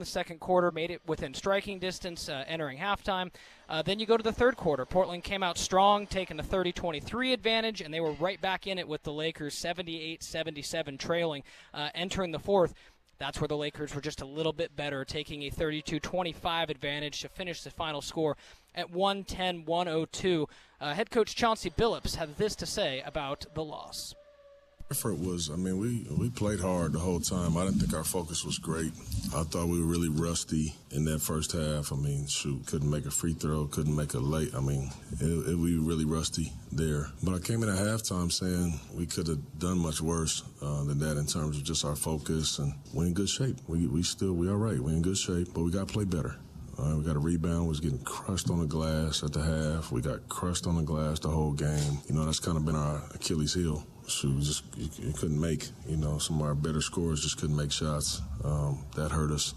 The second quarter made it within striking distance entering halftime. Then you go to the third quarter. Portland came out strong, taking a 30-23 advantage, and they were right back in it with the Lakers 78-77 trailing entering the fourth. That's where the Lakers were just a little bit better, taking a 32-25 advantage to finish the final score at 110-102. Head coach Chauncey Billups had this to say about the loss. Effort was, we played hard the whole time. I didn't think our focus was great. I thought we were really rusty in that first half. Couldn't make a free throw, couldn't make a late. We were really rusty there. But I came in at halftime saying we could have done much worse than that in terms of just our focus, and we're in good shape. We all right. We're in good shape, but we got to play better. We got a rebound, was getting crushed on the glass at the half. We got crushed on the glass the whole game. That's kind of been our Achilles heel. You couldn't make, some of our better scorers just couldn't make shots. That hurt us.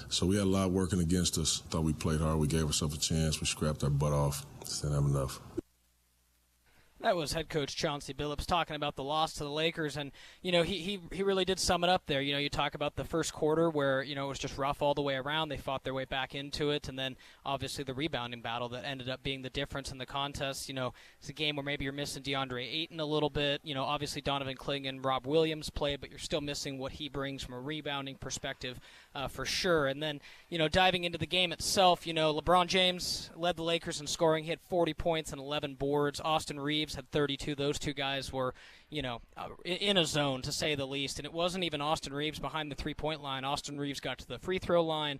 So we had a lot working against us. Thought we played hard. We gave ourselves a chance. We scrapped our butt off. Just didn't have enough. That was head coach Chauncey Billups talking about the loss to the Lakers, and he really did sum it up there. You talk about the first quarter where it was just rough all the way around. They fought their way back into it, and then obviously the rebounding battle that ended up being the difference in the contest. It's a game where maybe you're missing DeAndre Ayton a little bit. Obviously Donovan Clingan, Rob Williams played, but you're still missing what he brings from a rebounding perspective for sure. And then diving into the game itself, LeBron James led the Lakers in scoring. He had 40 points and 11 boards. Austin Reeves had 32. Those two guys were, in a zone, to say the least. And it wasn't even Austin Reeves behind the three-point line. Austin Reeves got to the free throw line.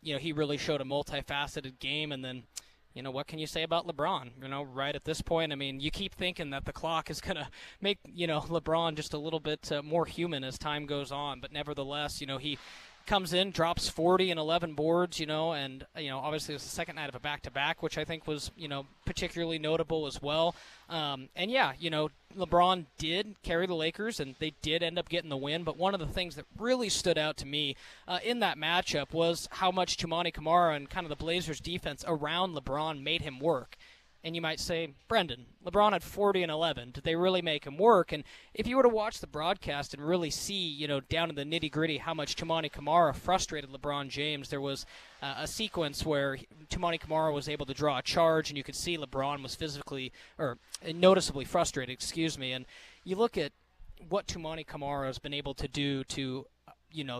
He really showed a multifaceted game. And then, what can you say about LeBron? Right at this point, you keep thinking that the clock is going to make, LeBron just a little bit more human as time goes on. But nevertheless, he comes in, drops 40 and 11 boards, and, obviously it was the second night of a back-to-back, which I think was, particularly notable as well. LeBron did carry the Lakers, and they did end up getting the win, but one of the things that really stood out to me in that matchup was how much Toumani Camara and kind of the Blazers' defense around LeBron made him work. And you might say, Brendan, LeBron had 40 and 11. Did they really make him work? And if you were to watch the broadcast and really see, down in the nitty-gritty how much Toumani Camara frustrated LeBron James, there was a sequence where Toumani Camara was able to draw a charge, and you could see LeBron was noticeably frustrated, And you look at what Toumani Camara has been able to do to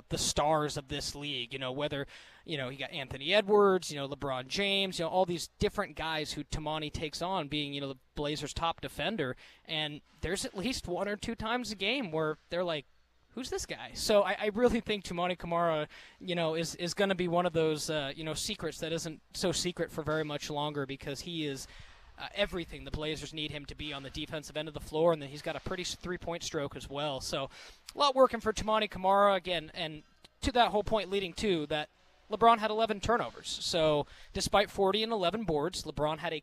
the stars of this league, whether, you got Anthony Edwards, LeBron James, all these different guys who Toumani takes on being, the Blazers' top defender. And there's at least one or two times a game where they're like, who's this guy? So I really think Toumani Camara, is going to be one of those, secrets that isn't so secret for very much longer, because he is everything the Blazers need him to be on the defensive end of the floor, and then he's got a pretty three-point stroke as well. So a lot working for Toumani Camara again, and to that whole point leading to that LeBron had 11 turnovers. So despite 40 and 11 boards, LeBron had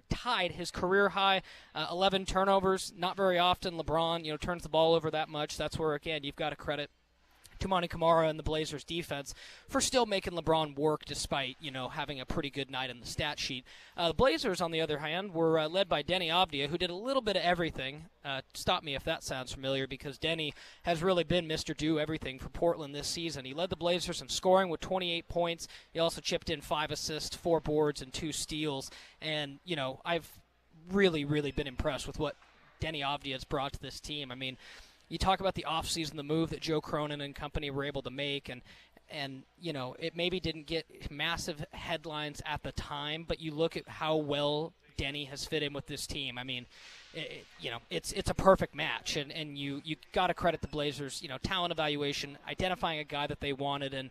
tied his career high 11 turnovers. Not very often LeBron turns the ball over that much. That's where, again, you've got to credit Toumani Camara and the Blazers defense for still making LeBron work despite, having a pretty good night in the stat sheet. The Blazers, on the other hand, were led by Denny Avdia, who did a little bit of everything. Stop me if that sounds familiar, because Denny has really been Mr. Do Everything for Portland this season. He led the Blazers in scoring with 28 points. He also chipped in 5 assists, 4 boards, and 2 steals. And, I've really, really been impressed with what Denny Avdia has brought to this team. You talk about the offseason, the move that Joe Cronin and company were able to make, and it maybe didn't get massive headlines at the time, but you look at how well Denny has fit in with this team. It's a perfect match, and you got to credit the Blazers, talent evaluation, identifying a guy that they wanted, and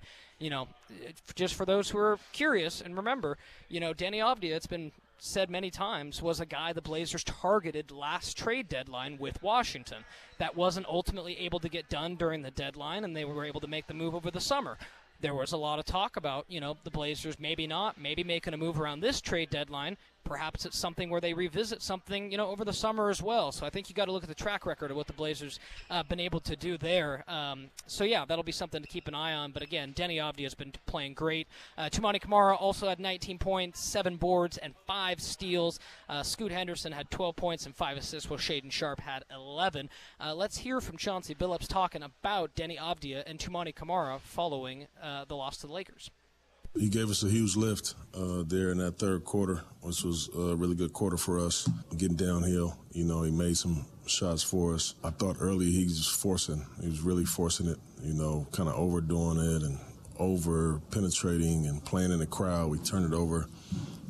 just for those who are curious and remember, Denny Avdia, it's been said many times, was a guy the Blazers targeted last trade deadline with Washington. That wasn't ultimately able to get done during the deadline, and they were able to make the move over the summer. There was a lot of talk about, the Blazers maybe making a move around this trade deadline. perhaps it's something where they revisit something, over the summer as well. So I think you got to look at the track record of what the Blazers been able to do there. So yeah, that'll be something to keep an eye on. But again, Denny Avdia has been playing great. Tumani Kamara also had 19 points, 7 boards, and 5 steals. Scoot Henderson had 12 points and 5 assists, while Shaden Sharp had 11. Let's hear from Chauncey Billups talking about Denny Avdia and Tumani Kamara following the loss to the Lakers. He gave us a huge lift there in that third quarter, which was a really good quarter for us. Getting downhill, he made some shots for us. I thought early he was really forcing it, kind of overdoing it and over penetrating and playing in the crowd. We turned it over.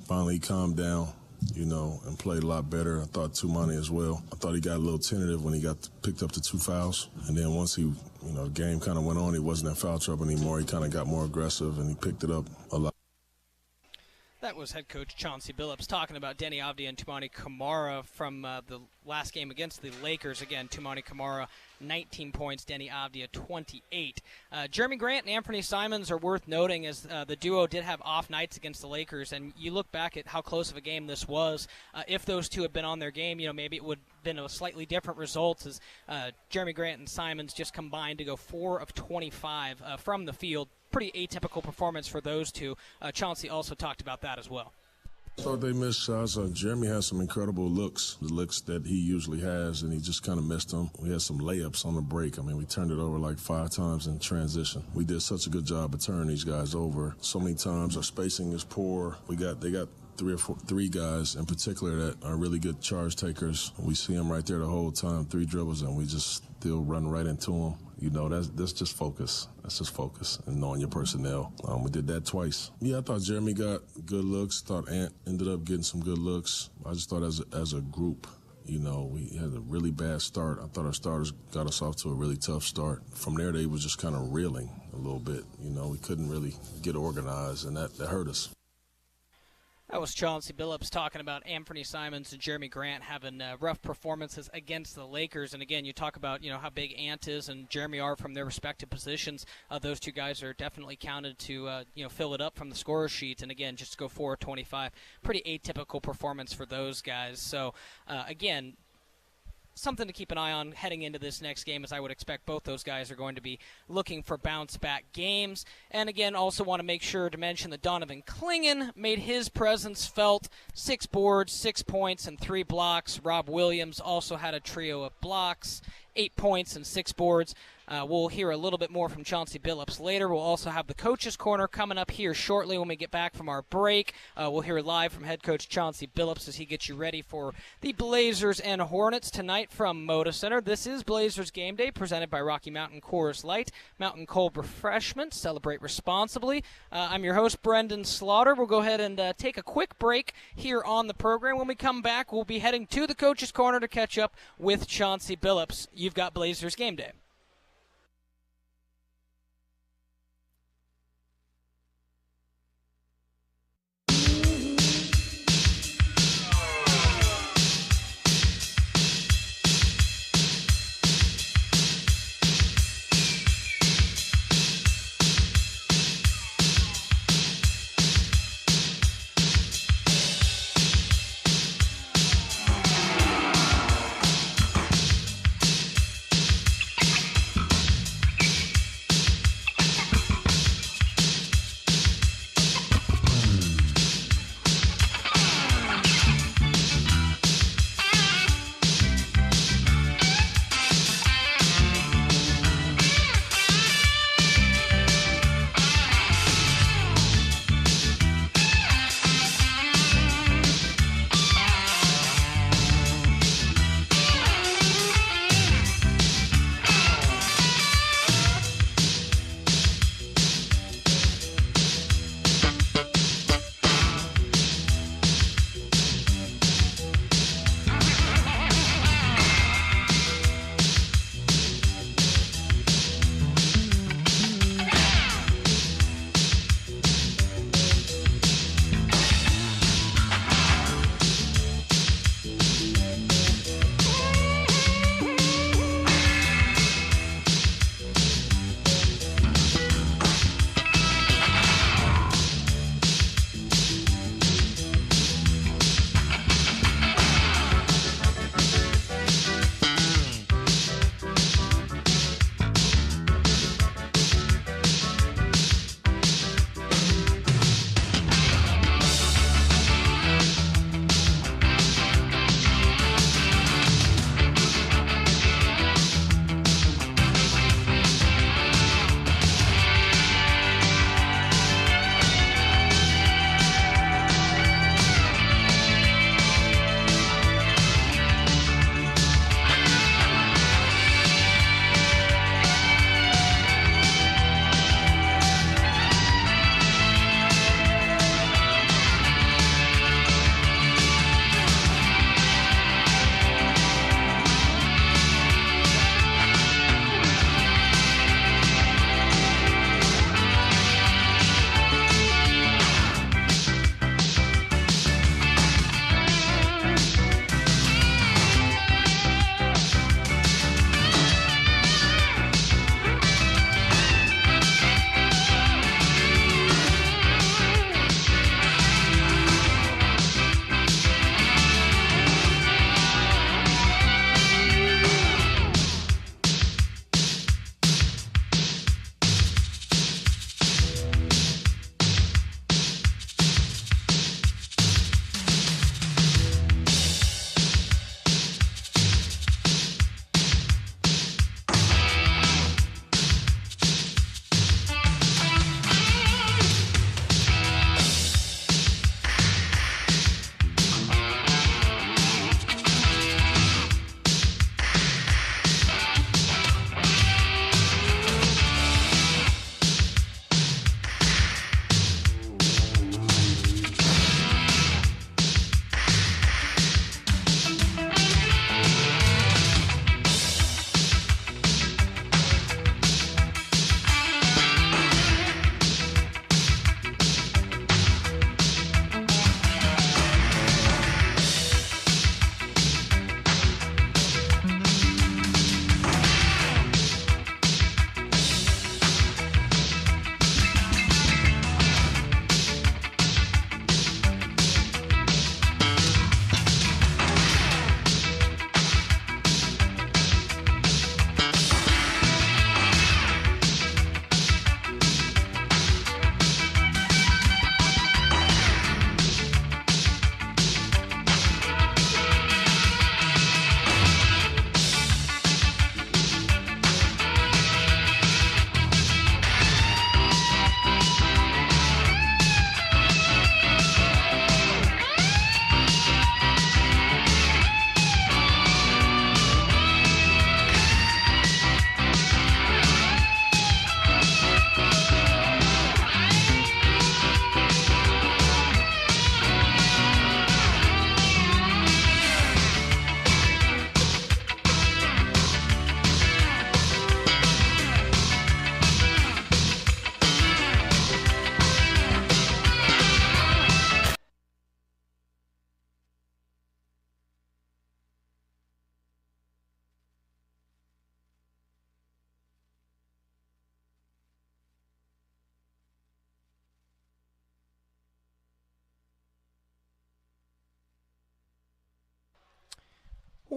Finally he calmed down, and played a lot better. I thought Tumani as well. I thought he got a little tentative when he picked up the 2 fouls. And then once the game kind of went on, he wasn't in foul trouble anymore. He kind of got more aggressive, and he picked it up a lot. That was head coach Chauncey Billups talking about Denny Avdia and Tumani Kamara from the last game against the Lakers. Again, Tumani Kamara, 19 points, Denny Avdia, 28. Jeremy Grant and Anthony Simons are worth noting, as the duo did have off nights against the Lakers, and you look back at how close of a game this was. If those two had been on their game, maybe it would have been a slightly different result, as Jeremy Grant and Simons just combined to go 4 of 25 from the field. Pretty atypical performance for those two. Chauncey also talked about that as well. I thought they missed shots. Jeremy has some incredible looks, the looks that he usually has, and he just kind of missed them. We had some layups on the break. we turned it over like 5 times in transition. We did such a good job of turning these guys over. So many times our spacing is poor. They got 3 guys in particular that are really good charge takers. We see them right there the whole time, 3 dribbles, and we just still run right into them. That's just focus. That's just focus and knowing your personnel. We did that twice. Yeah, I thought Jeremy got good looks. Thought Ant ended up getting some good looks. I just thought as a group, we had a really bad start. I thought our starters got us off to a really tough start. From there, they were just kind of reeling a little bit. We couldn't really get organized, and that hurt us. That was Chauncey Billups talking about Anthony Simons and Jeremy Grant having rough performances against the Lakers. And again, you talk about how big Ant is and Jeremy are from their respective positions. Those two guys are definitely counted to fill it up from the scorer sheet. And again, just to go 4 of 25, pretty atypical performance for those guys. So again, something to keep an eye on heading into this next game, as I would expect both those guys are going to be looking for bounce-back games. And again, also want to make sure to mention that Donovan Clingan made his presence felt. 6 boards, 6 points, and 3 blocks. Rob Williams also had a trio of blocks, 8 points and 6 boards. We'll hear a little bit more from Chauncey Billups later. We'll also have the Coach's Corner coming up here shortly when we get back from our break. We'll hear live from head coach Chauncey Billups as he gets you ready for the Blazers and Hornets tonight from Moda Center. This is Blazers Game Day, presented by Rocky Mountain Coors Light, Mountain Cold Refreshments. Celebrate responsibly. I'm your host, Brendan Slaughter. We'll go ahead and take a quick break here on the program. When we come back, we'll be heading to the Coach's Corner to catch up with Chauncey Billups. You've got Blazers Game Day.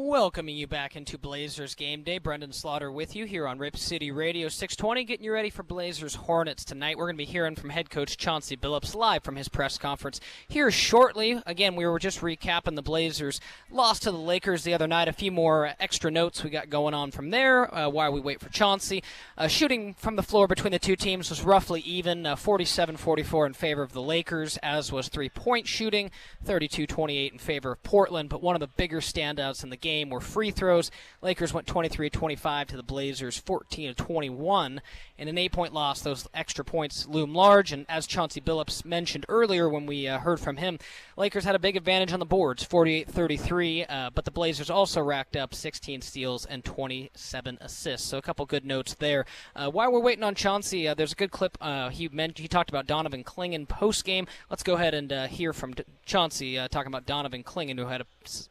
Welcoming you back into Blazers Game Day. Brendan Slaughter with you here on Rip City Radio 620, getting you ready for Blazers Hornets tonight. We're going to be hearing from head coach Chauncey Billups live from his press conference here shortly. Again, we were just recapping the Blazers' loss to the Lakers the other night. A few more extra notes we got going on from there while we wait for Chauncey. Shooting from the floor between the two teams was roughly even, 47-44 in favor of the Lakers, as was three-point shooting, 32-28 in favor of Portland. But one of the bigger standouts in the game were free throws. Lakers went 23-25 to the Blazers 14-21. In an 8-point loss, those extra points loom large, and as Chauncey Billups mentioned earlier when we heard from him, Lakers had a big advantage on the boards, 48-33, but the Blazers also racked up 16 steals and 27 assists. So a couple good notes there. While we're waiting on Chauncey, there's a good clip. He talked about Donovan Clingan post-game. Let's go ahead and hear from Chauncey talking about Donovan Clingan, who had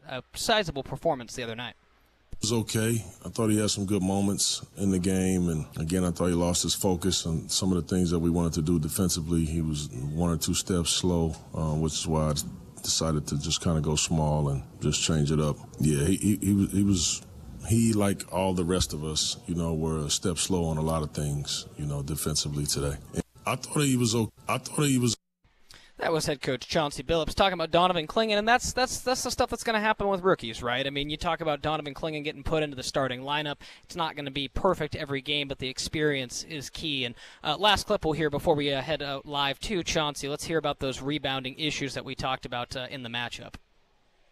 a sizable performance the other night. It was okay. I thought he had some good moments in the game, and again, I thought he lost his focus on some of the things that we wanted to do defensively. He was 1 or 2 steps slow, which is why I decided to just kind of go small and just change it up. Yeah, he like all the rest of us, were a step slow on a lot of things, defensively today. And I thought he was okay. That was head coach Chauncey Billups talking about Donovan Clingan, and that's the stuff that's going to happen with rookies, right? I mean, you talk about Donovan Clingan getting put into the starting lineup. It's not going to be perfect every game, but the experience is key. And last clip we'll hear before we head live to Chauncey. Let's hear about those rebounding issues that we talked about in the matchup.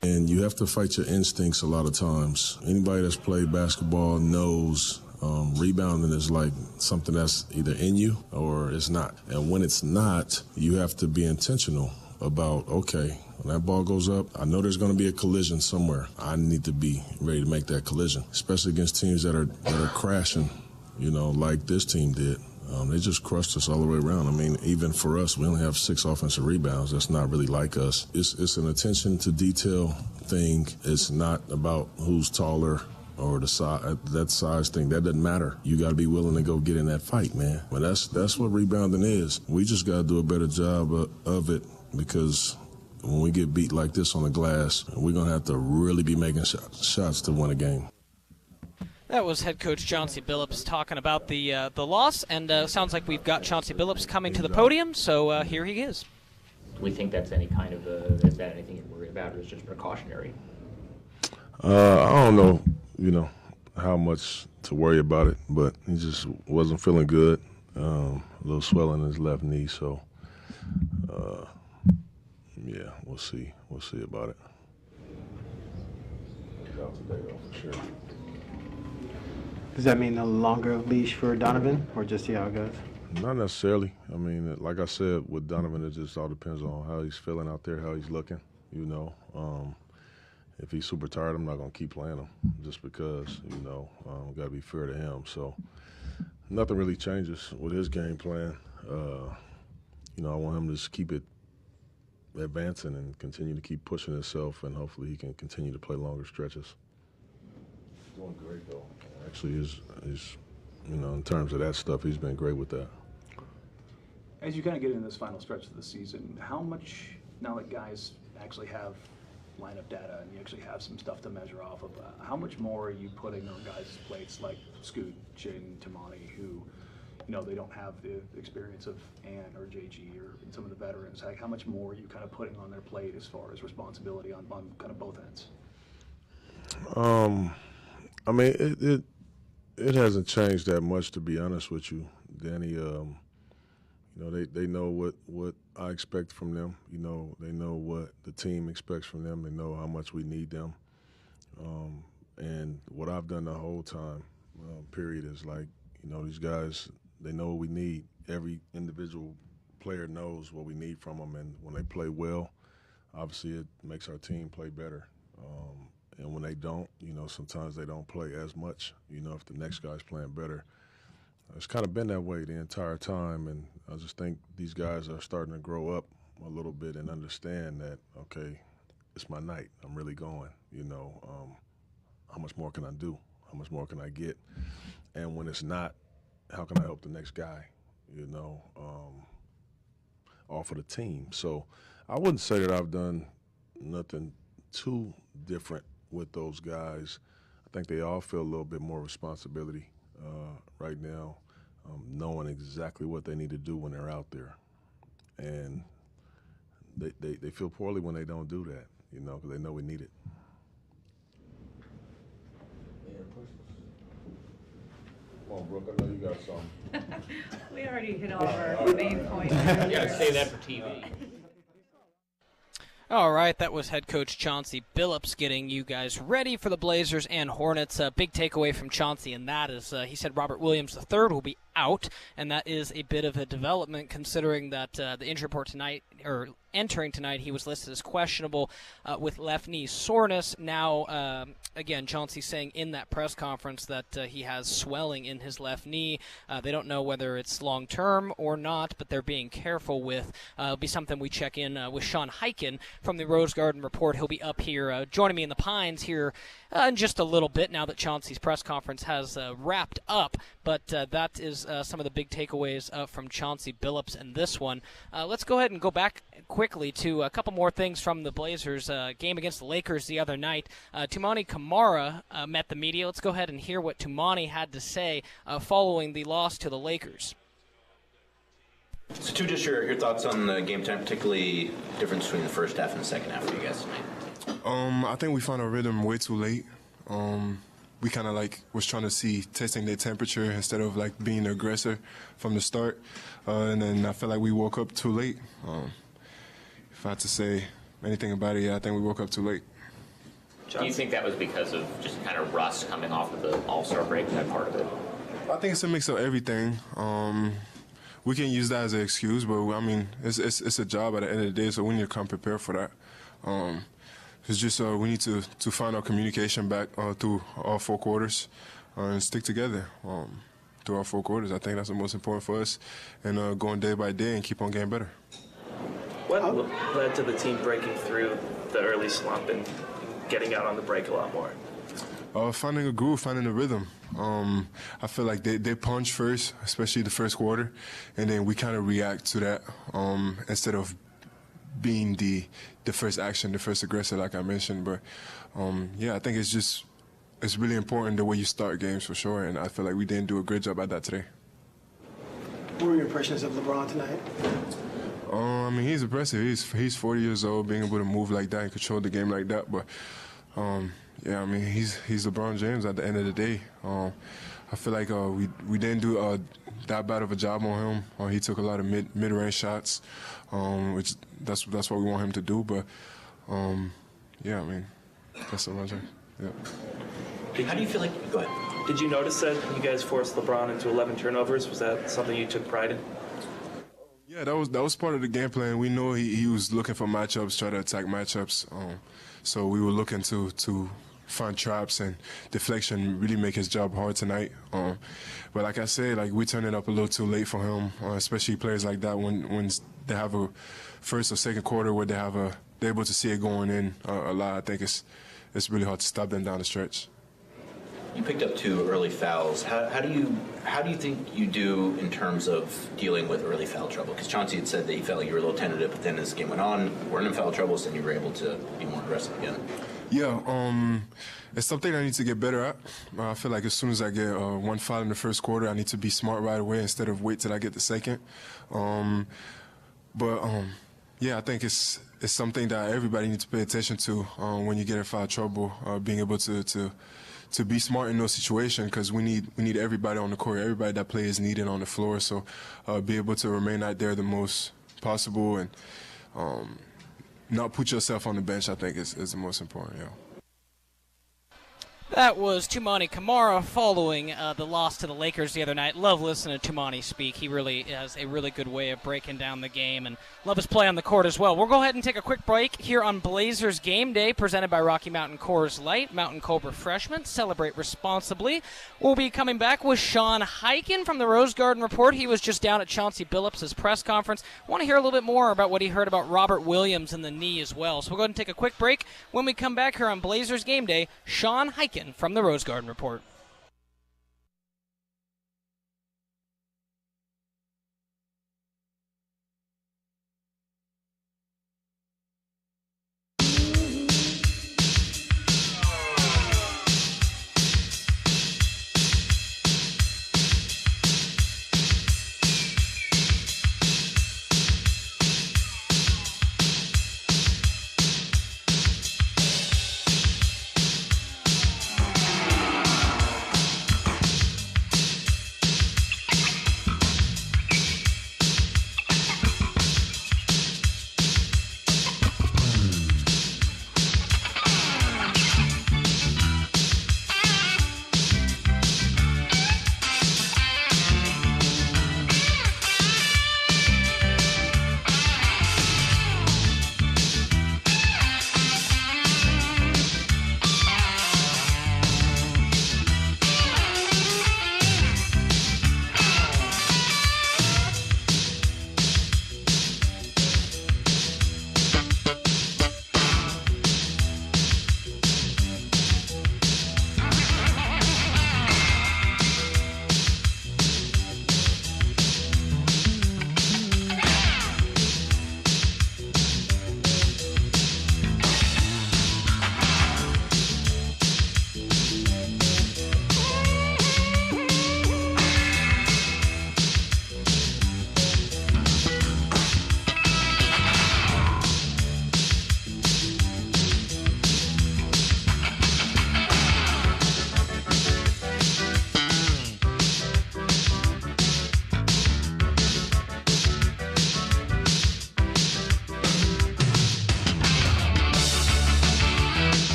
And you have to fight your instincts a lot of times. Anybody that's played basketball knows rebounding is like something that's either in you or it's not. And when it's not, you have to be intentional about, okay, when that ball goes up, I know there's going to be a collision somewhere. I need to be ready to make that collision, especially against teams that are crashing, like this team did. They just crushed us all the way around. I mean, even for us, we only have 6 offensive rebounds. That's not really like us. It's an attention to detail thing. It's not about who's taller or the size, that size thing. That doesn't matter. You got to be willing to go get in that fight, man. But that's what rebounding is. We just got to do a better job of it, because when we get beat like this on the glass, we're going to have to really be making shots to win a game. That was head coach Chauncey Billups talking about the loss, and sounds like we've got Chauncey Billups coming to the podium, so here he is. Do we think that's any kind of is that anything you're worried about, or is it just precautionary? I don't know, how much to worry about it, but he just wasn't feeling good. A little swelling in his left knee, so yeah, we'll see. We'll see about it. Out today, though, for sure. Does that mean a longer leash for Donovan, or just see how it goes? Not necessarily. I mean, like I said, with Donovan, it just all depends on how he's feeling out there, how he's looking, If he's super tired, I'm not going to keep playing him just because, got to be fair to him. So nothing really changes with his game plan. I want him to just keep it advancing and continue to keep pushing himself, and hopefully he can continue to play longer stretches. He's doing great, though. Actually, he's in terms of that stuff, he's been great with that. As you kind of get into this final stretch of the season, how much, now that guys actually have lineup data and you actually have some stuff to measure off of, how much more are you putting on guys' plates like Scoot, Shane, Tamani, who, they don't have the experience of Ann or JG or some of the veterans? How much more are you kind of putting on their plate as far as responsibility on kind of both ends? I mean, it hasn't changed that much, to be honest with you, Danny. They know what I expect from them. They know what the team expects from them. They know how much we need them. And what I've done the whole time, period, is these guys, they know what we need. Every individual player knows what we need from them, and when they play well, obviously it makes our team play better. And when they don't, sometimes they don't play as much, if the next guy's playing better. It's kind of been that way the entire time, and I just think these guys are starting to grow up a little bit and understand that, okay, it's my night. I'm really going, how much more can I do? How much more can I get? And when it's not, how can I help the next guy, all for the team? So I wouldn't say that I've done nothing too different with those guys. I think they all feel a little bit more responsibility right now, knowing exactly what they need to do when they're out there. And they feel poorly when they don't do that, because they know we need it. Come on, Brooke, I know you got something. We already hit all of our main points. You gotta say that for TV. All right, that was head coach Chauncey Billups getting you guys ready for the Blazers and Hornets. Big takeaway from Chauncey, and that is he said Robert Williams III will be out, and that is a bit of a development considering that the injury report tonight, or entering tonight, he was listed as questionable with left knee soreness. Now, again, Chauncey saying in that press conference that he has swelling in his left knee. They don't know whether it's long-term or not, but they're being careful with. It'll be something we check in with Sean Heiken from the Rose Garden Report. He'll be up here joining me in the Pines here in just a little bit now that Chauncey's press conference has wrapped up. But that is some of the big takeaways from Chauncey Billups in this one. Let's go ahead and go back quickly to a couple more things from the Blazers game against the Lakers the other night. Toumani Camara met the media. Let's go ahead and hear what Toumani had to say following the loss to the Lakers. So, just your thoughts on the game time, particularly difference between the first half and the second half for you guys tonight. I think we found our rhythm way too late. We kind of was trying to see testing their temperature instead of being the aggressor from the start, and then I felt like we woke up too late. If I had to say anything about it, I think we woke up too late. Do you think that was because of just kind of rust coming off of the All-Star break, that part of it? I think it's a mix of everything. We can use that as an excuse, but I mean, it's a job at the end of the day, so we need to come prepared for that. It's just we need to find our communication back through all 4 quarters and stick together through all 4 quarters. I think that's the most important for us, and going day by day and keep on getting better. What led to the team breaking through the early slump and getting out on the break a lot more? Finding a groove, finding a rhythm. I feel like they punch first, especially the first quarter, and then we kind of react to that instead of being the first action, the first aggressor, like I mentioned. But, I think it's really important the way you start games for sure, and I feel like we didn't do a great job at that today. What were your impressions of LeBron tonight? I mean, he's impressive. He's 40 years old, being able to move like that and control the game like that. But, I mean, he's LeBron James at the end of the day. I feel like we didn't do that bad of a job on him. He took a lot of mid-range shots, which that's what we want him to do. But, I mean, that's LeBron James. Yeah. How do you feel like? Go ahead. Did you notice that you guys forced LeBron into 11 turnovers? Was that something you took pride in? Yeah, that was part of the game plan. We know he was looking for matchups, try to attack matchups. So we were looking to find traps and deflection, really make his job hard tonight. But like I said, we turned it up a little too late for him, especially players like that when they have a first or second quarter where they're able to see it going in a lot. I think it's really hard to stop them down the stretch. You picked up 2 early fouls. How do you think you do in terms of dealing with early foul trouble? Because Chauncey had said that he felt like you were a little tentative, but then as the game went on, you weren't in foul trouble, so then you were able to be more aggressive again. Yeah, it's something I need to get better at. I feel like as soon as I get 1 foul in the first quarter, I need to be smart right away instead of wait till I get the second. I think it's something that everybody needs to pay attention to when you get in foul trouble, being able to be smart in those situations, because we need everybody on the court. Everybody that plays is needed on the floor. So be able to remain out there the most possible and not put yourself on the bench, I think is the most important. Yeah. That was Toumani Camara following the loss to the Lakers the other night. Love listening to Toumani speak. He really has a really good way of breaking down the game, and love his play on the court as well. We'll go ahead and take a quick break here on Blazers Game Day, presented by Rocky Mountain Coors Light, Mountain Cold Refreshment. Celebrate responsibly. We'll be coming back with Sean Heiken from the Rose Garden Report. He was just down at Chauncey Billups' press conference. Want to hear a little bit more about what he heard about Robert Williams and the knee as well. So we'll go ahead and take a quick break. When we come back here on Blazers Game Day, Sean Heiken from the Rose Garden Report.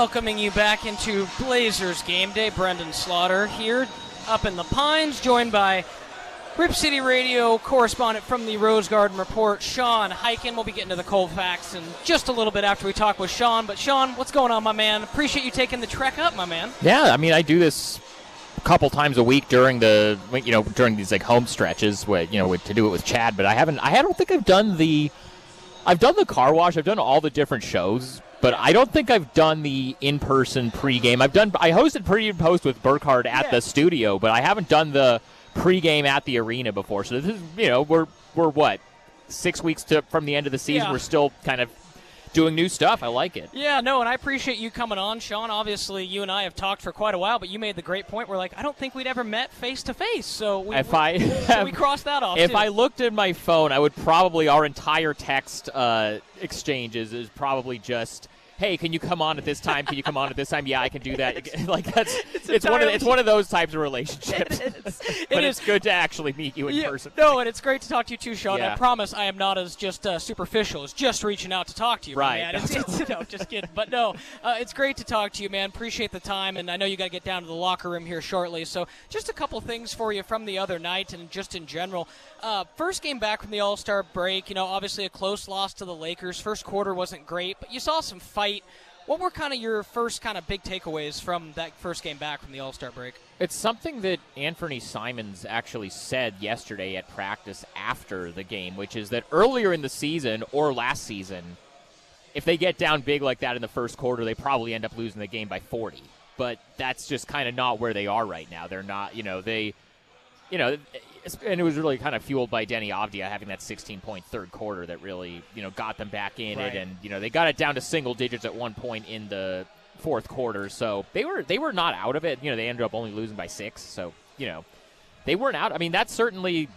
Welcoming you back into Blazers Game Day. Brendan Slaughter here up in the Pines, joined by Rip City Radio correspondent from the Rose Garden Report, Sean Hyken. We'll be getting to the cold facts in just a little bit after we talk with Sean. But Sean, what's going on, my man? Appreciate you taking the trek up, my man. Yeah, I mean, I do this a couple times a week during during these like home stretches, to do it with Chad. But I don't think I've done the car wash. I've done all the different shows, but I don't think I've done the in-person pregame. I hosted pre and post with Burkhardt at the studio, but I haven't done the pregame at the arena before. So this is, we're what, 6 weeks from the end of the season. Yeah. We're still kind of doing new stuff. I like it. Yeah, no, and I appreciate you coming on, Sean. Obviously, you and I have talked for quite a while, but you made the great point where, I don't think we'd ever met face-to-face. So we crossed that off, If too. I looked at my phone, I would probably, our entire text exchanges is probably just, hey, can you come on at this time? Can you come on at this time? Yeah, I can do that. It's one of those types of relationships. It's good to actually meet you in person. No, and it's great to talk to you too, Sean. Yeah. I promise I am not as just superficial as just reaching out to talk to you, Right. man. It's just kidding. But no, it's great to talk to you, man. Appreciate the time, and I know you got to get down to the locker room here shortly. So just a couple things for you from the other night and just in general. First game back from the All-Star break, obviously a close loss to the Lakers. First quarter wasn't great, but you saw some fight. What were kind of your first kind of big takeaways from that first game back from the All-Star break? It's something that Anthony Simons actually said yesterday at practice after the game, which is that earlier in the season or last season, if they get down big like that in the first quarter, they probably end up losing the game by 40. But that's just kind of not where they are right now. They're not, and it was really kind of fueled by Denny Avdia having that 16-point third quarter that really, got them back in it. And, they got it down to single digits at one point in the fourth quarter. So they were not out of it. They ended up only losing by 6. So, they weren't out. I mean, that's certainly,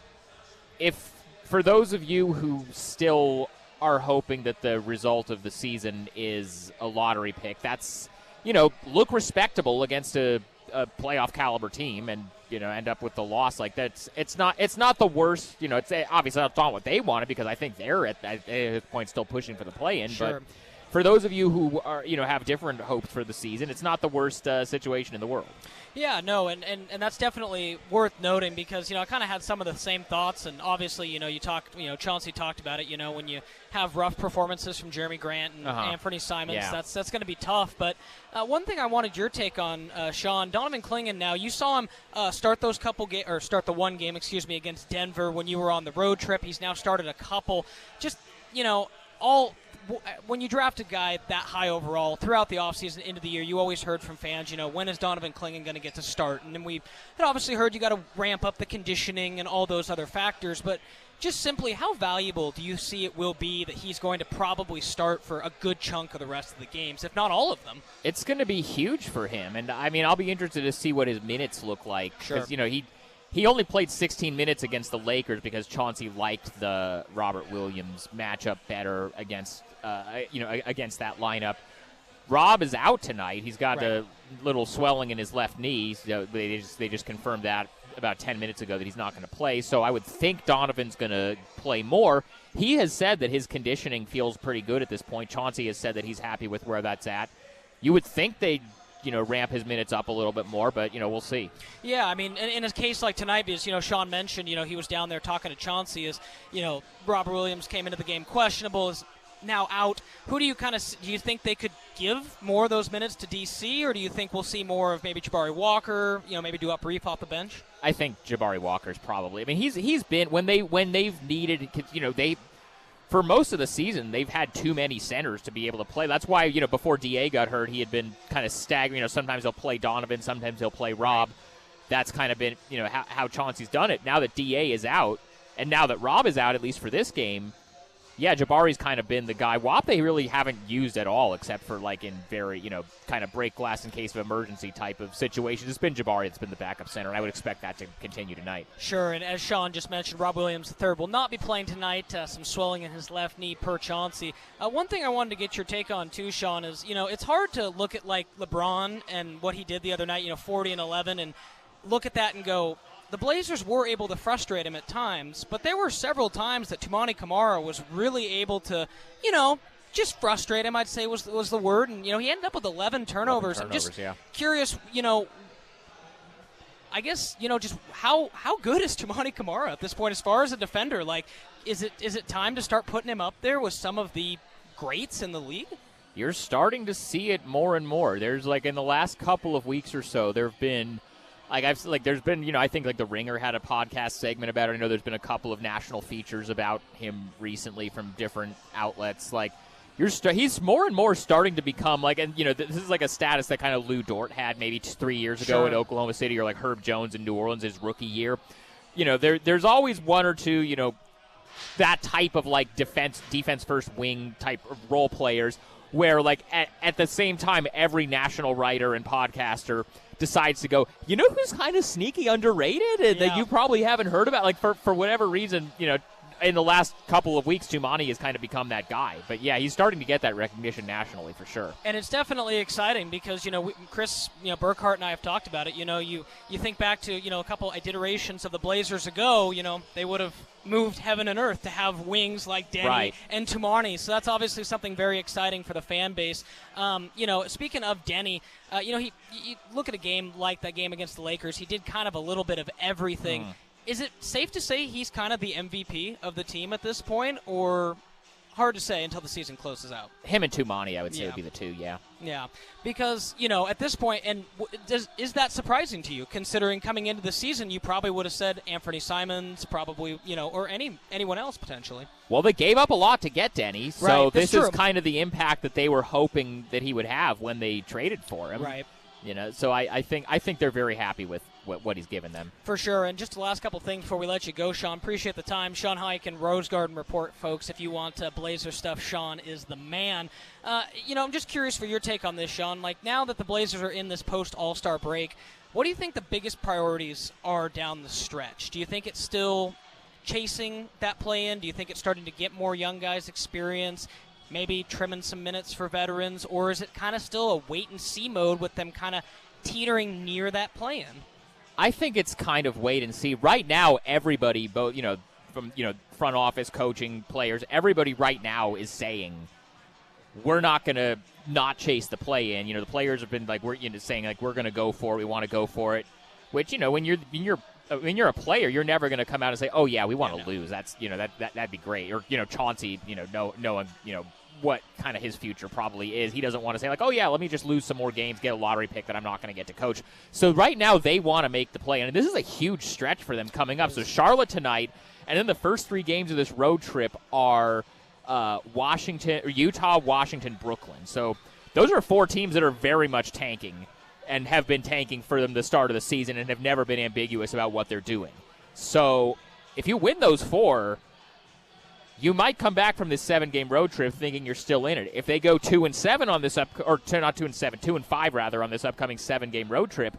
if for those of you who still are hoping that the result of the season is a lottery pick, that's, look respectable against a playoff caliber team and, end up with the loss like that. It's not the worst. It's obviously that's not what they wanted because I think they're at this point still pushing for the play-in. Sure. But for those of you who are, have different hopes for the season, it's not the worst situation in the world. Yeah, no, and that's definitely worth noting because, I kind of had some of the same thoughts, and obviously, Chauncey talked about it, when you have rough performances from Jeremy Grant and Anthony Simons, that's going to be tough. But one thing I wanted your take on, Sean, Donovan Clingan now, you saw him start the one game, against Denver when you were on the road trip. He's now started a couple. Just, when you draft a guy that high overall throughout the offseason into the year, you always heard from fans, when is Donovan Clingan going to get to start? And then we had obviously heard you got to ramp up the conditioning and all those other factors. But just simply, how valuable do you see it will be that he's going to probably start for a good chunk of the rest of the games, if not all of them? It's going to be huge for him. And, I mean, I'll be interested to see what his minutes look like. Sure. Because, he only played 16 minutes against the Lakers because Chauncey liked the Robert Williams matchup better against against that lineup. Rob is out tonight. He's got a little swelling in his left knee. So they just confirmed that about 10 minutes ago that he's not going to play. So I would think Donovan's going to play more. He has said that his conditioning feels pretty good at this point. Chauncey has said that he's happy with where that's at. You would think they'd ramp his minutes up a little bit more, but, we'll see. Yeah, I mean, in a case like tonight, because, Sean mentioned, he was down there talking to Chauncey, Robert Williams came into the game questionable, is now out. Who do you do you think they could give more of those minutes to DC, or do you think we'll see more of maybe Jabari Walker, maybe do Reef off the bench? I think Jabari Walker's probably. I mean, he's been, when they've needed, for most of the season, they've had too many centers to be able to play. That's why, before DA got hurt, he had been kind of staggering. Sometimes he'll play Donovan, sometimes he'll play Rob. That's kind of been, how Chauncey's done it. Now that DA is out, and now that Rob is out, at least for this game, yeah, Jabari's kind of been the guy. Wap they really haven't used at all, except for in very, kind of break glass in case of emergency type of situations. It's been Jabari that's been the backup center, and I would expect that to continue tonight. Sure, and as Sean just mentioned, Rob Williams III will not be playing tonight. Some swelling in his left knee per Chauncey. One thing I wanted to get your take on too, Sean, is it's hard to look at LeBron and what he did the other night, 40 and 11, and look at that and go, the Blazers were able to frustrate him at times, but there were several times that Toumani Camara was really able to, just frustrated, I'd say was the word. And, he ended up with 11 turnovers. I'm just curious, I guess, just how good is Toumani Camara at this point as far as a defender? Like, is it time to start putting him up there with some of the greats in the league? You're starting to see it more and more. There's, like, in the last couple of weeks or so, there have been, I think, The Ringer had a podcast segment about it. I know there's been a couple of national features about him recently from different outlets. Like, he's more and more starting to become, like, and, this is like a status that kind of Lou Dort had maybe 3 years ago in Oklahoma City, or like Herb Jones in New Orleans his rookie year. There's always one or two, that type of, like, defense first wing type of role players where, like, at the same time, every national writer and podcaster decides to go, who's kind of sneaky underrated and that you probably haven't heard about? Like, for whatever reason, in the last couple of weeks, Toumani has kind of become that guy. But, yeah, he's starting to get that recognition nationally for sure. And it's definitely exciting because, Chris, Burkhart and I have talked about it. You think back to, a couple iterations of the Blazers ago, they would have moved heaven and earth to have wings like Denny and Toumani. So that's obviously something very exciting for the fan base. Speaking of Denny, you look at a game like that game against the Lakers, he did kind of a little bit of everything. Is it safe to say he's kind of the MVP of the team at this point, or hard to say until the season closes out? Him and Toumani, I would say, would be the two, yeah. Yeah, because, at this point, and is that surprising to you, considering coming into the season you probably would have said Anthony Simons, probably, or anyone else potentially? Well, they gave up a lot to get Denny, so this is kind of the impact that they were hoping that he would have when they traded for him. Right. So I think they're very happy with what he's given them. For sure. And just the last couple things before we let you go, Sean. Appreciate the time. Sean Hike and Rose Garden Report, folks. If you want Blazer stuff, Sean is the man. I'm just curious for your take on this, Sean. Like, now that the Blazers are in this post-All-Star break, what do you think the biggest priorities are down the stretch? Do you think it's still chasing that play-in? Do you think it's starting to get more young guys experience? Maybe trimming some minutes for veterans, or is it kind of still a wait-and-see mode with them kind of teetering near that play-in? I think it's kind of wait and see. Right now, everybody, both from front office, coaching, players, everybody right now is saying we're not going to not chase the play-in. The players have been like saying like we're going to go for it, we want to go for it. Which when you're a player, you're never going to come out and say, oh yeah, we want to lose. That's that'd be great. Or Chauncey, knowing what kind of his future probably is. He doesn't want to say, like, oh, yeah, let me just lose some more games, get a lottery pick that I'm not going to get to coach. So right now they want to make the play. And this is a huge stretch for them coming up. So Charlotte tonight, and then the first 3 games of this road trip are Utah, Washington, Brooklyn. So those are 4 teams that are very much tanking and have been tanking for them the start of the season and have never been ambiguous about what they're doing. So if you win those 4, you might come back from this 7-game road trip thinking you're still in it. If they go 2-7 on this not 2-7, 2-5 rather on this upcoming 7-game road trip,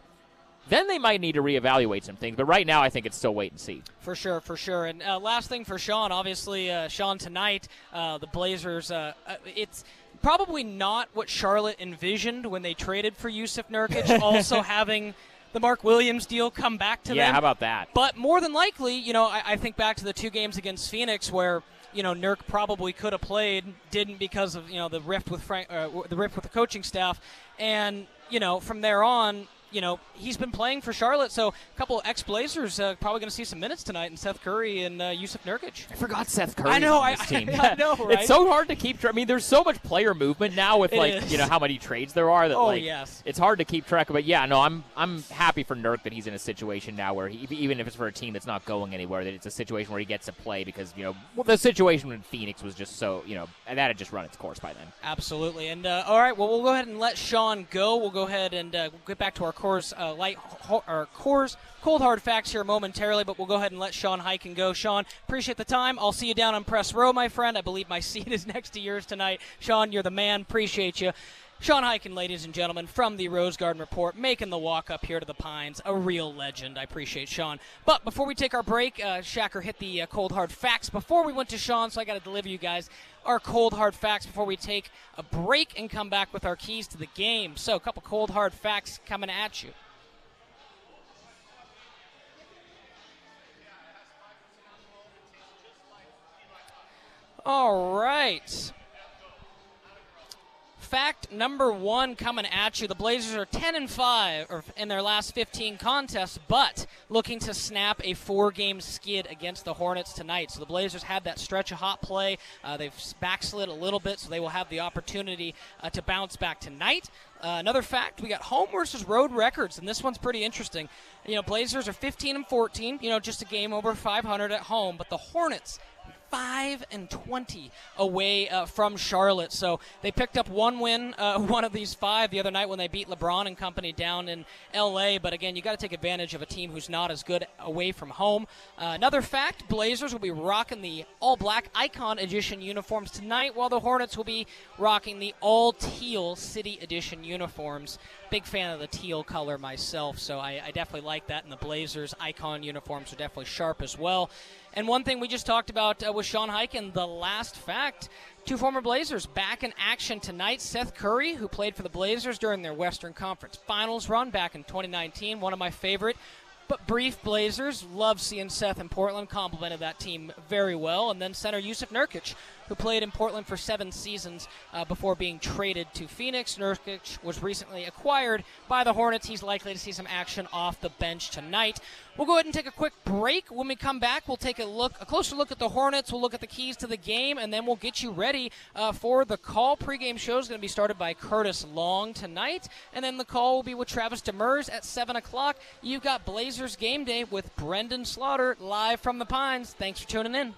then they might need to reevaluate some things. But right now, I think it's still wait and see. For sure. And last thing for Sean, obviously, Sean, tonight, the Blazers, it's probably not what Charlotte envisioned when they traded for Jusuf Nurkic, also having the Mark Williams deal come back to them. Yeah, how about that? But more than likely, I think back to the 2 games against Phoenix where Nurk probably could have played, didn't because of the rift with the coaching staff, and from there on, he's been playing for Charlotte, so a couple of ex-Blazers probably going to see some minutes tonight, and Seth Curry and Jusuf Nurkic. I forgot Seth Curry. I know, on this team. I know, right? It's so hard to keep track. I mean, there's so much player movement now with how many trades there are that yes, it's hard to keep track of. But yeah, no, I'm happy for Nurk that he's in a situation now where even if it's for a team that's not going anywhere, that it's a situation where he gets to play because the situation in Phoenix was just so and that had just run its course by then. Absolutely. And all right, well, we'll go ahead and let Sean go. We'll go ahead and we'll get back to our cold hard facts here momentarily, but we'll go ahead and let Sean Hiken go. Sean, appreciate the time. I'll see you down on press row, my friend. I believe my seat is next to yours tonight. Sean, you're the man. Appreciate you. Sean Hiken, ladies and gentlemen, from the Rose Garden Report, making the walk up here to the Pines. A real legend. I appreciate Sean. But before we take our break, Shacker hit the cold hard facts before we went to Sean, so I got to deliver you guys our cold hard facts before we take a break and come back with our keys to the game. So a couple cold hard facts coming at you. All right. fact number 1 coming at you. The Blazers are 10-5 in their last 15 contests, but looking to snap a 4-game skid against the Hornets tonight. So the Blazers had that stretch of hot play. They've backslid a little bit, so they will have the opportunity to bounce back tonight. Another fact, we got home versus road records, and this one's pretty interesting. Blazers are 15-14, just a game over 500 at home, but the Hornets 5-20 away from Charlotte. So they picked up one win, one of these 5 the other night when they beat LeBron and company down in L.A. But again, you got to take advantage of a team who's not as good away from home. Another fact, Blazers will be rocking the all-black Icon Edition uniforms tonight, while the Hornets will be rocking the all-teal City Edition uniforms. Big fan of the teal color myself, so I definitely like that, and the Blazers Icon uniforms are definitely sharp as well. And one thing we just talked about with Sean Highkin, the last fact, 2 former Blazers back in action tonight. Seth Curry, who played for the Blazers during their Western Conference Finals run back in 2019, one of my favorite but brief Blazers. Love seeing Seth in Portland, complimented that team very well. And then center Jusuf Nurkic, who played in Portland for 7 seasons before being traded to Phoenix. Nurkic was recently acquired by the Hornets. He's likely to see some action off the bench tonight. We'll go ahead and take a quick break. When we come back, we'll take a closer look at the Hornets. We'll look at the keys to the game, and then we'll get you ready for the call. Pre-game show is going to be started by Curtis Long tonight, and then the call will be with Travis Demers at 7 o'clock. You've got Blazers Game Day with Brendan Slaughter live from the Pines. Thanks for tuning in.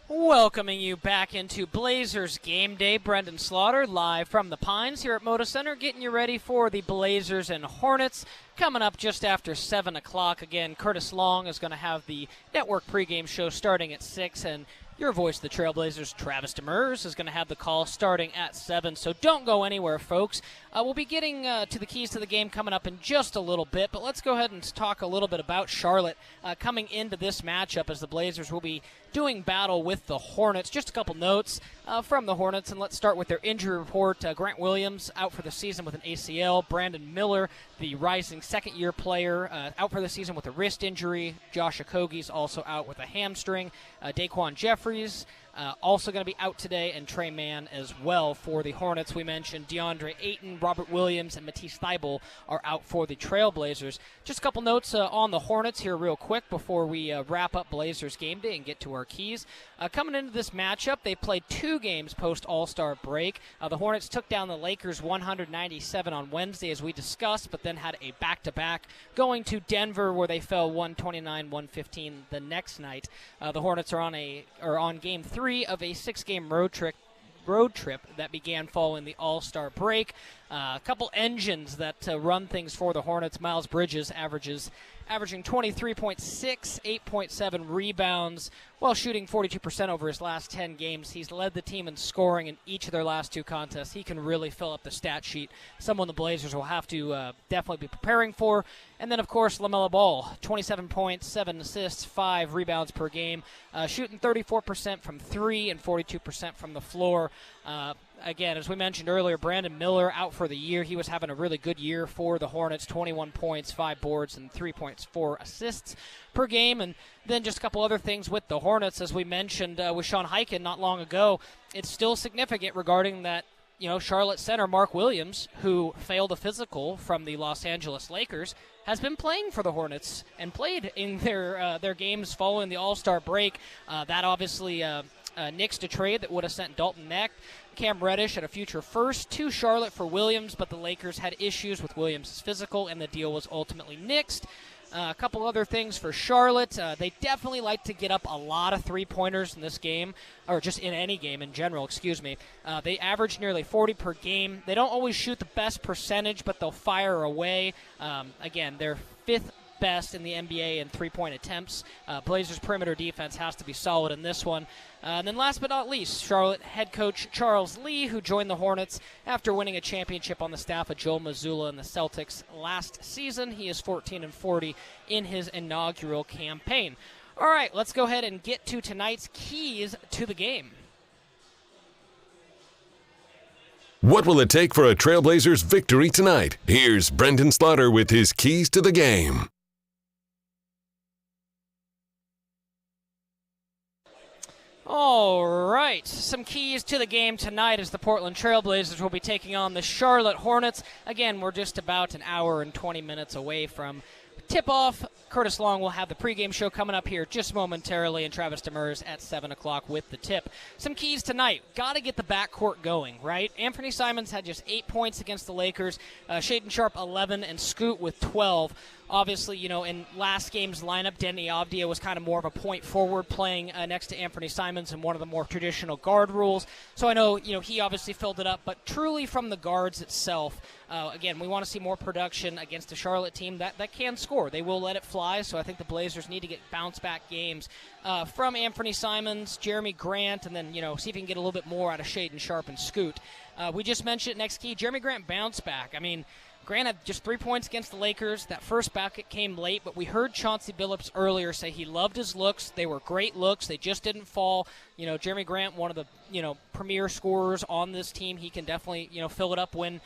Welcoming you back into Blazers Game Day. Brendan Slaughter live from the Pines here at Moda Center, getting you ready for the Blazers and Hornets. Coming up just after 7 o'clock. Again, Curtis Long is going to have the network pregame show starting at 6, and your voice, the Trailblazers, Travis Demers, is going to have the call starting at 7. So don't go anywhere, folks. We'll be getting to the keys to the game coming up in just a little bit, but let's go ahead and talk a little bit about Charlotte coming into this matchup as the Blazers will be doing battle with the Hornets. Just a couple notes from the Hornets, and let's start with their injury report. Grant Williams out for the season with an ACL. Brandon Miller, the rising second-year player, out for the season with a wrist injury. Josh Okogie's also out with a hamstring. Daquan Jeffries also going to be out today, and Trey Mann as well for the Hornets. We mentioned DeAndre Ayton, Robert Williams, and Matisse Thybulle are out for the Trailblazers. Just a couple notes on the Hornets here real quick before we wrap up Blazers Game Day and get to our keys. Coming into this matchup, they played 2 games post-All-Star break. The Hornets took down the Lakers 197 on Wednesday, as we discussed, but then had a back-to-back going to Denver, where they fell 129-115 the next night. The Hornets are on Game 3 of a 6-game road trip that began following the All-Star break. A couple engines that run things for the Hornets. Miles Bridges averaging 23.6, 8.7 rebounds, while shooting 42% over his last 10 games. He's led the team in scoring in each of their last 2 contests. He can really fill up the stat sheet, someone the Blazers will have to definitely be preparing for. And then, of course, LaMelo Ball, 27 points, 7 assists, 5 rebounds per game, shooting 34% from 3 and 42% from the floor. Again, as we mentioned earlier, Brandon Miller out for the year. He was having a really good year for the Hornets, 21 points, 5 boards, and 3.4 assists per game. And then just a couple other things with the Hornets, as we mentioned with Sean Highkin not long ago. It's still significant regarding that, Charlotte center Mark Williams, who failed a physical from the Los Angeles Lakers, has been playing for the Hornets and played in their games following the All-Star break. That obviously nixed a trade that would have sent Dalton Neck, Cam Reddish, and a future first to Charlotte for Williams, but the Lakers had issues with Williams' physical, and the deal was ultimately nixed. A couple other things for Charlotte. They definitely like to get up a lot of three-pointers in this game, or just in any game in general, excuse me. They average nearly 40 per game. They don't always shoot the best percentage, but they'll fire away. Again, they're 5th best in the NBA in three-point attempts. Blazers' perimeter defense has to be solid in this one. And then last but not least, Charlotte head coach Charles Lee, who joined the Hornets after winning a championship on the staff of Joe Mazzulla and the Celtics last season. He is 14-40 in his inaugural campaign. All right, let's go ahead and get to tonight's keys to the game. What will it take for a Trailblazers victory tonight? Here's Brendan Slaughter with his keys to the game. All right, some keys to the game tonight as the Portland Trailblazers will be taking on the Charlotte Hornets. Again, we're just about an hour and 20 minutes away from tip-off. Curtis Long will have the pregame show coming up here just momentarily, and Travis Demers at 7 o'clock with the tip. Some keys tonight. Got to get the backcourt going, right? Anthony Simons had just 8 points against the Lakers. Shaedon Sharpe, 11, and Scoot with 12. Obviously, in last game's lineup, Denny Avdia was kind of more of a point forward playing next to Anthony Simons in one of the more traditional guard rules. So I know, he obviously filled it up, but truly from the guards itself, again, we want to see more production against a Charlotte team that can score. They will let it fly, so I think the Blazers need to get bounce-back games from Anthony Simons, Jeremy Grant, and then, see if we can get a little bit more out of Shaedon Sharpe and Scoot. We just mentioned next key, Jeremy Grant bounce back. I mean, Grant had just 3 points against the Lakers. That first bucket came late, but we heard Chauncey Billups earlier say he loved his looks. They were great looks. They just didn't fall. Jeremy Grant, one of the, premier scorers on this team. He can definitely, fill it up when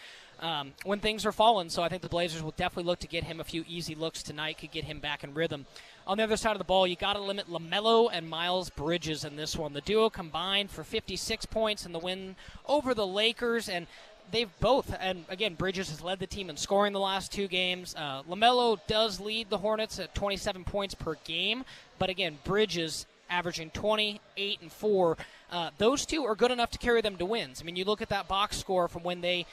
things are falling. So I think the Blazers will definitely look to get him a few easy looks tonight, could get him back in rhythm. On the other side of the ball, you got to limit LaMelo and Miles Bridges in this one. The duo combined for 56 points in the win over the Lakers, and they've both, and again, Bridges has led the team in scoring the last 2 games. LaMelo does lead the Hornets at 27 points per game, but again, Bridges averaging 28 and 4 those two are good enough to carry them to wins. I mean, you look at that box score from when they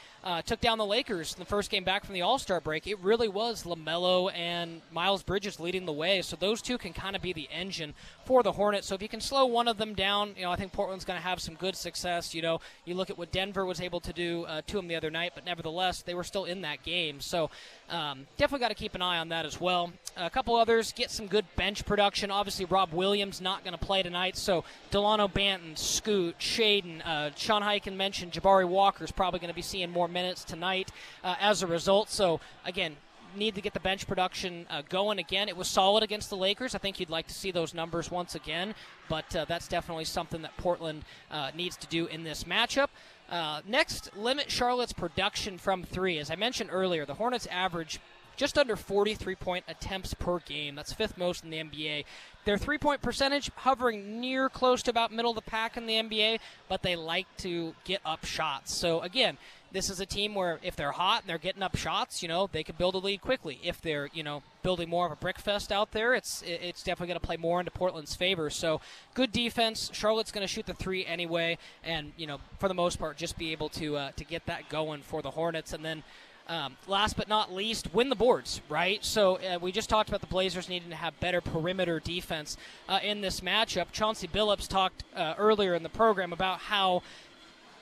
took down the Lakers in the first game back from the All-Star break. It really was LaMelo and Miles Bridges leading the way, so those two can kind of be the engine for the Hornets. So if you can slow one of them down, I think Portland's going to have some good success. You look at what Denver was able to do to them the other night, but nevertheless, they were still in that game. So definitely got to keep an eye on that as well. A couple others, get some good bench production. Obviously, Rob Williams not going to play tonight, so Delano Banton, Scoot, Shaden, Sean Hyken mentioned Jabari Walker's probably going to be seeing more minutes tonight as a result. So, again, need to get the bench production going again. It was solid against the Lakers. I think you'd like to see those numbers once again, but that's definitely something that Portland needs to do in this matchup. Next, limit Charlotte's production from three. As I mentioned earlier, the Hornets average just under 43-point attempts per game. That's fifth most in the NBA. Their three-point percentage hovering near close to about middle of the pack in the NBA, but they like to get up shots. So, again, this is a team where if they're hot and they're getting up shots, they could build a lead quickly. If they're, building more of a brick fest out there, it's definitely going to play more into Portland's favor. So, good defense. Charlotte's going to shoot the three anyway, and, for the most part, just be able to get that going for the Hornets. And then, last but not least, win the boards, right? So we just talked about the Blazers needing to have better perimeter defense in this matchup. Chauncey Billups talked earlier in the program about how,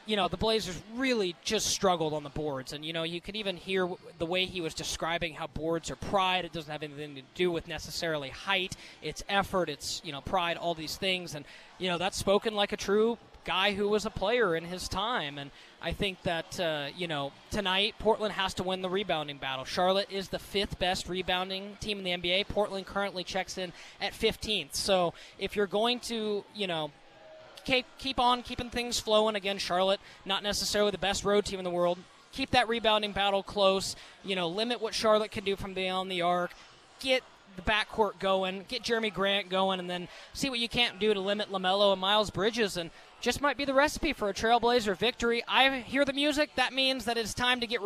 the Blazers really just struggled on the boards. And, you could even hear the way he was describing how boards are pride. It doesn't have anything to do with necessarily height. It's effort. It's, pride, all these things. And, that's spoken like a true guy who was a player in his time. And I think that, tonight Portland has to win the rebounding battle. Charlotte is the fifth best rebounding team in the NBA. Portland currently checks in at 15th. So if you're going to, keep on keeping things flowing, again, Charlotte, not necessarily the best road team in the world. Keep that rebounding battle close. Limit what Charlotte can do from beyond the arc. Get the backcourt going, get Jeremy Grant going, and then see what you can't do to limit LaMelo and Miles Bridges, and just might be the recipe for a Trailblazer victory. I hear the music. That means that it's time to get ready